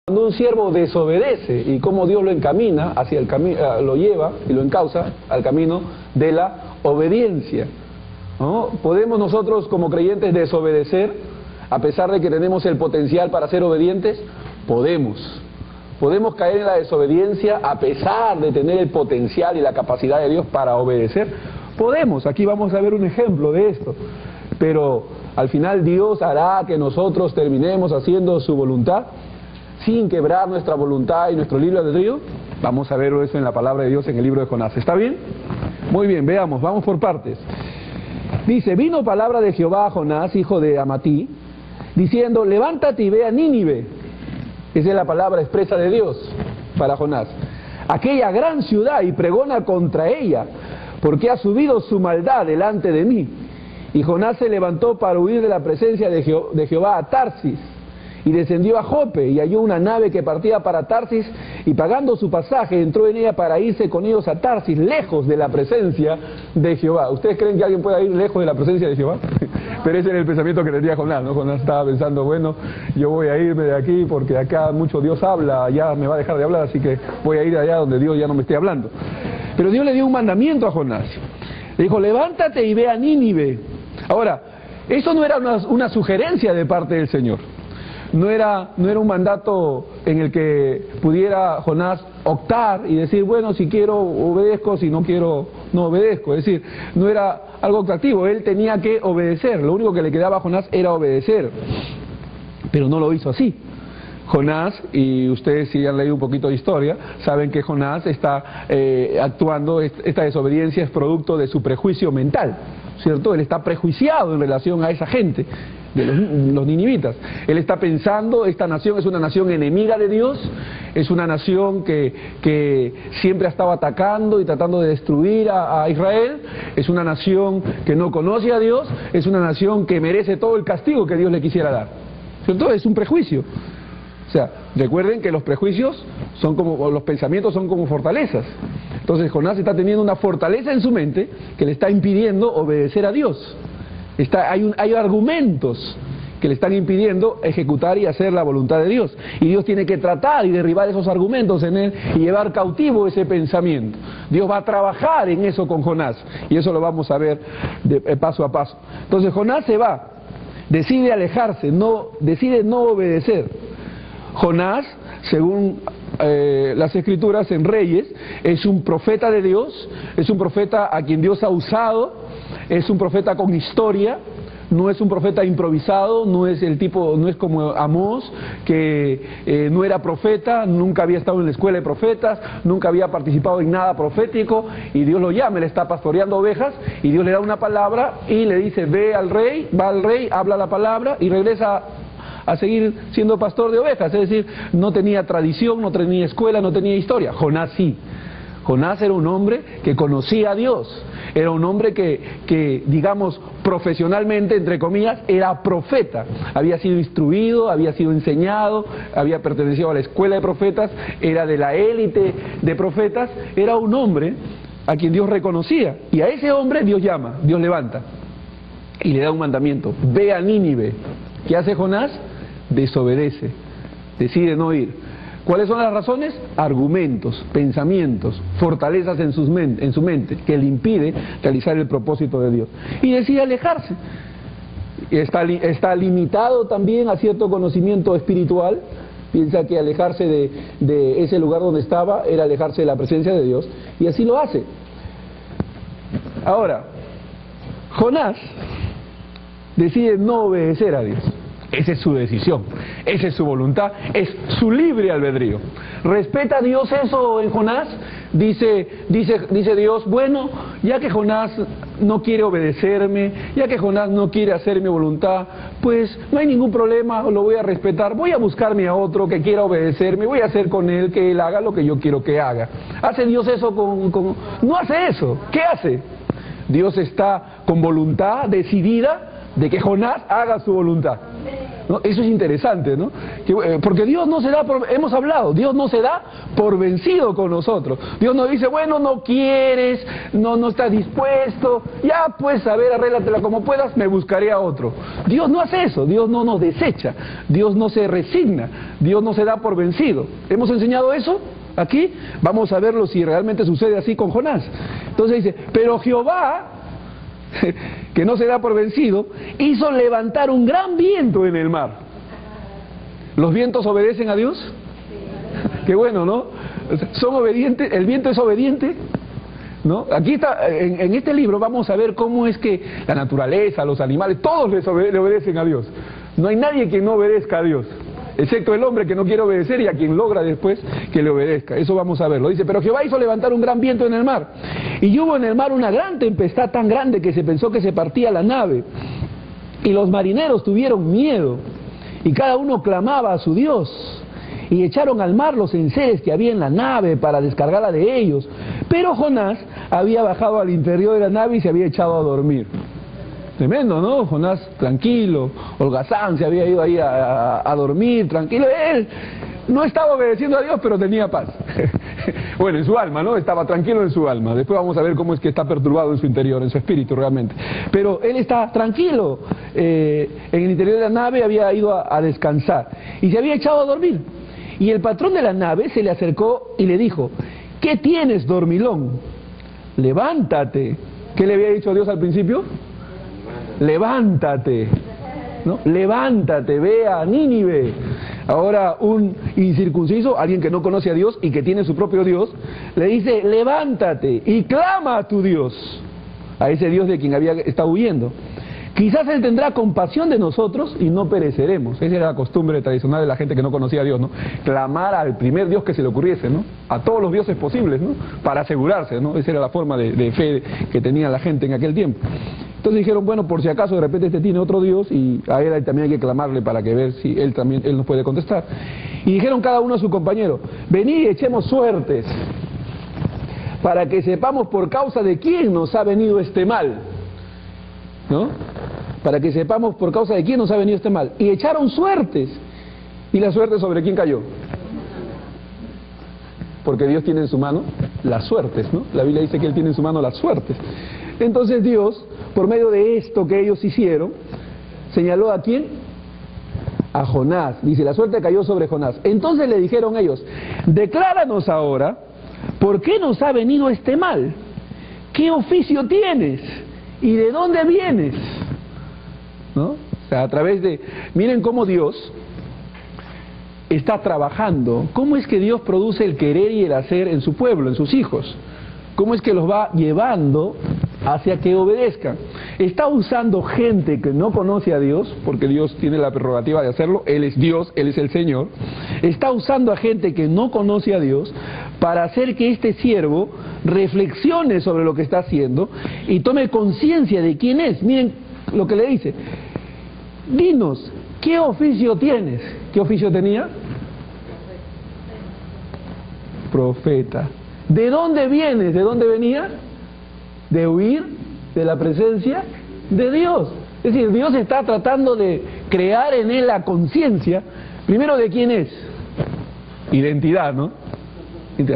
Cuando un siervo desobedece y cómo Dios lo encamina hacia el camino, lo lleva y lo encausa al camino de la obediencia, ¿no? ¿Podemos nosotros como creyentes desobedecer a pesar de que tenemos el potencial para ser obedientes? Podemos caer en la desobediencia a pesar de tener el potencial y la capacidad de Dios para obedecer. Podemos, aquí vamos a ver un ejemplo de esto, pero al final Dios hará que nosotros terminemos haciendo su voluntad sin quebrar nuestra voluntad y nuestro libre albedrío. Vamos a ver eso en la palabra de Dios en el libro de Jonás. ¿Está bien? Muy bien, veamos, vamos por partes. Dice, vino palabra de Jehová a Jonás, hijo de Amatí, diciendo, levántate y ve a Nínive. Esa es la palabra expresa de Dios para Jonás. Aquella gran ciudad, y pregona contra ella, porque ha subido su maldad delante de mí. Y Jonás se levantó para huir de la presencia de Jehová a Tarsis, y descendió a Jope, y halló una nave que partía para Tarsis, y pagando su pasaje, entró en ella para irse con ellos a Tarsis, lejos de la presencia de Jehová. ¿Ustedes creen que alguien pueda ir lejos de la presencia de Jehová? Pero ese era el pensamiento que tenía Jonás, ¿no? Jonás estaba pensando, bueno, yo voy a irme de aquí porque acá mucho Dios habla, allá me va a dejar de hablar, así que voy a ir allá donde Dios ya no me esté hablando. Pero Dios le dio un mandamiento a Jonás. Le dijo, levántate y ve a Nínive. Ahora, eso no era una sugerencia de parte del Señor. No era un mandato en el que pudiera Jonás optar y decir, bueno, si quiero obedezco, si no quiero no obedezco. Es decir, no era algo optativo, él tenía que obedecer. Lo único que le quedaba a Jonás era obedecer. Pero no lo hizo así. Jonás, y ustedes si han leído un poquito de historia, saben que Jonás está actuando, esta desobediencia es producto de su prejuicio mental, ¿cierto? Él está prejuiciado en relación a esa gente, de los ninivitas. Él está pensando, esta nación es una nación enemiga de Dios, es una nación que siempre ha estado atacando y tratando de destruir a Israel, es una nación que no conoce a Dios, es una nación que merece todo el castigo que Dios le quisiera dar, ¿cierto? Es un prejuicio. O sea, recuerden que los prejuicios son como, los pensamientos son como fortalezas. Entonces Jonás está teniendo una fortaleza en su mente que le está impidiendo obedecer a Dios. Hay argumentos que le están impidiendo ejecutar y hacer la voluntad de Dios. Y Dios tiene que tratar y derribar esos argumentos en él y llevar cautivo ese pensamiento. Dios va a trabajar en eso con Jonás. Y eso lo vamos a ver paso a paso. Entonces Jonás se va, decide alejarse, decide no obedecer. Jonás, según las Escrituras en Reyes, es un profeta de Dios, es un profeta a quien Dios ha usado, es un profeta con historia, no es un profeta improvisado, no es como Amós, que no era profeta, nunca había estado en la escuela de profetas, nunca había participado en nada profético, y Dios lo llama, él está pastoreando ovejas, y Dios le da una palabra, y le dice, ve al rey, va al rey, habla la palabra, y regresa a seguir siendo pastor de ovejas. Es decir, no tenía tradición, no tenía escuela, no tenía historia. Jonás sí. Jonás era un hombre que conocía a Dios, era un hombre que digamos, profesionalmente, entre comillas, era profeta. Había sido instruido, había sido enseñado, había pertenecido a la escuela de profetas, era de la élite de profetas, era un hombre a quien Dios reconocía. Y a ese hombre Dios llama, Dios levanta y le da un mandamiento: ve a Nínive. ¿Qué hace Jonás? Desobedece, decide no ir. ¿Cuáles son las razones? Argumentos, pensamientos, fortalezas en su mente que le impide realizar el propósito de Dios. Y decide alejarse. Está limitado también a cierto conocimiento espiritual. Piensa que alejarse de ese lugar donde estaba era alejarse de la presencia de Dios, y así lo hace. Ahora, Jonás decide no obedecer a Dios. Esa es su decisión, esa es su voluntad, es su libre albedrío. ¿Respeta Dios eso en Jonás? Dice Dios, bueno, ya que Jonás no quiere obedecerme, ya que Jonás no quiere hacer mi voluntad, pues no hay ningún problema, lo voy a respetar, voy a buscarme a otro que quiera obedecerme, voy a hacer con él que él haga lo que yo quiero que haga. ¿Hace Dios eso No hace eso. ¿Qué hace? Dios está con voluntad decidida de que Jonás haga su voluntad. ¿no? Eso es interesante, ¿no? Porque Dios no se da por, hemos hablado, Dios no se da por vencido con nosotros. Dios nos dice, bueno, no quieres, no estás dispuesto, ya pues, a ver, arréglatela como puedas, me buscaré a otro. Dios no hace eso, Dios no nos desecha, Dios no se resigna, Dios no se da por vencido. ¿Hemos enseñado eso aquí? Vamos a verlo si realmente sucede así con Jonás. Entonces dice, pero Jehová, que no se da por vencido, hizo levantar un gran viento en el mar. ¿Los vientos obedecen a Dios? Qué bueno, ¿no? ¿Son obedientes? ¿El viento es obediente? ¿No? Aquí está, en este libro vamos a ver cómo es que la naturaleza, los animales, todos le obedecen a Dios. No hay nadie que no obedezca a Dios, excepto el hombre que no quiere obedecer y a quien logra después que le obedezca. Eso vamos a verlo. Dice, pero Jehová hizo levantar un gran viento en el mar, y hubo en el mar una gran tempestad tan grande que se pensó que se partía la nave, y los marineros tuvieron miedo, y cada uno clamaba a su Dios, y echaron al mar los enseres que había en la nave para descargarla de ellos. Pero Jonás había bajado al interior de la nave y se había echado a dormir. Tremendo, ¿no? Jonás tranquilo, holgazán, se había ido ahí a dormir, tranquilo. Él no estaba obedeciendo a Dios, pero tenía paz. Bueno, en su alma, ¿no? Estaba tranquilo en su alma. Después vamos a ver cómo es que está perturbado en su interior, en su espíritu realmente. Pero él está tranquilo. En el interior de la nave había ido a descansar y se había echado a dormir. Y el patrón de la nave se le acercó y le dijo, ¿qué tienes, dormilón? Levántate. ¿Qué le había dicho Dios al principio? Levántate, ¿no? Levántate, ve a Nínive. Ahora un incircunciso, alguien que no conoce a Dios y que tiene su propio Dios, le dice, levántate y clama a tu Dios, a ese Dios de quien había estado huyendo. Quizás Él tendrá compasión de nosotros y no pereceremos. Esa era la costumbre tradicional de la gente que no conocía a Dios, ¿no? Clamar al primer Dios que se le ocurriese, ¿no? A todos los dioses posibles, ¿no? Para asegurarse, ¿no? Esa era la forma de fe que tenía la gente en aquel tiempo. Entonces dijeron, bueno, por si acaso de repente este tiene otro Dios y a él también hay que clamarle para que ver si él nos puede contestar. Y dijeron cada uno a su compañero, venid y echemos suertes para que sepamos por causa de quién nos ha venido este mal, ¿no? Para que sepamos por causa de quién nos ha venido este mal. Y echaron suertes. ¿Y la suerte sobre quién cayó? Porque Dios tiene en su mano las suertes, ¿no? La Biblia dice que Él tiene en su mano las suertes. Entonces Dios, por medio de esto que ellos hicieron, señaló a quién, a Jonás. Dice, la suerte cayó sobre Jonás. Entonces le dijeron ellos, decláranos ahora, ¿por qué nos ha venido este mal? ¿Qué oficio tienes? ¿Y de dónde vienes? ¿No? O sea, a través de... Miren cómo Dios está trabajando. ¿Cómo es que Dios produce el querer y el hacer en su pueblo, en sus hijos? ¿Cómo es que los va llevando hacia que obedezcan? Está usando gente que no conoce a Dios, porque Dios tiene la prerrogativa de hacerlo, Él es Dios, Él es el Señor. Está usando a gente que no conoce a Dios para hacer que este siervo reflexione sobre lo que está haciendo y tome conciencia de quién es. Miren lo que le dice. Dinos, ¿qué oficio tienes? ¿Qué oficio tenía? Profeta. ¿De dónde vienes? ¿De dónde venía? De huir de la presencia de Dios. Es decir, Dios está tratando de crear en él la conciencia, primero de quién es, identidad, ¿no?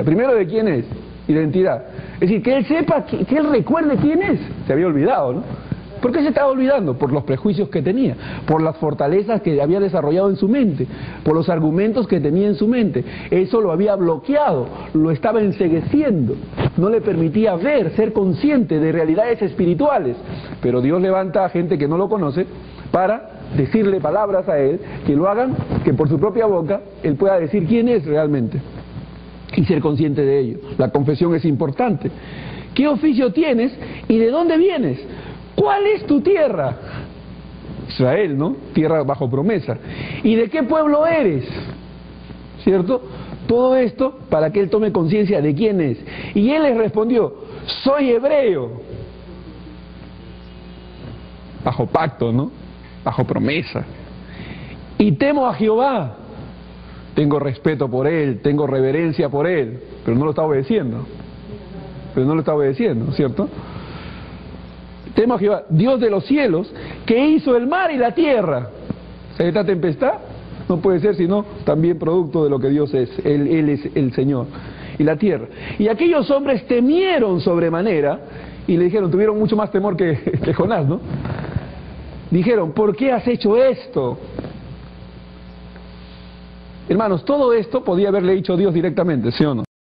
Primero de quién es, identidad. Es decir, que él sepa, que él recuerde quién es. Se había olvidado, ¿no? ¿Por qué se estaba olvidando? Por los prejuicios que tenía, por las fortalezas que había desarrollado en su mente, por los argumentos que tenía en su mente. Eso lo había bloqueado, lo estaba encegueciendo, no le permitía ver, ser consciente de realidades espirituales. Pero Dios levanta a gente que no lo conoce para decirle palabras a él, que lo hagan, que por su propia boca él pueda decir quién es realmente y ser consciente de ello. La confesión es importante. ¿Qué oficio tienes y de dónde vienes? ¿Cuál es tu tierra? Israel, ¿no? Tierra bajo promesa. ¿Y de qué pueblo eres? ¿Cierto? Todo esto para que él tome conciencia de quién es. Y él les respondió, soy hebreo. Bajo pacto, ¿no? Bajo promesa. Y temo a Jehová. Tengo respeto por él, tengo reverencia por él, pero no lo está obedeciendo. ¿Cierto? Temo a Jehová, Dios de los cielos, que hizo el mar y la tierra. Esta tempestad no puede ser sino también producto de lo que Dios es. Él es el Señor. Y la tierra. Y aquellos hombres temieron sobremanera y le dijeron, tuvieron mucho más temor que Jonás, ¿no? Dijeron, ¿por qué has hecho esto? Hermanos, todo esto podía haberle dicho Dios directamente, ¿sí o no?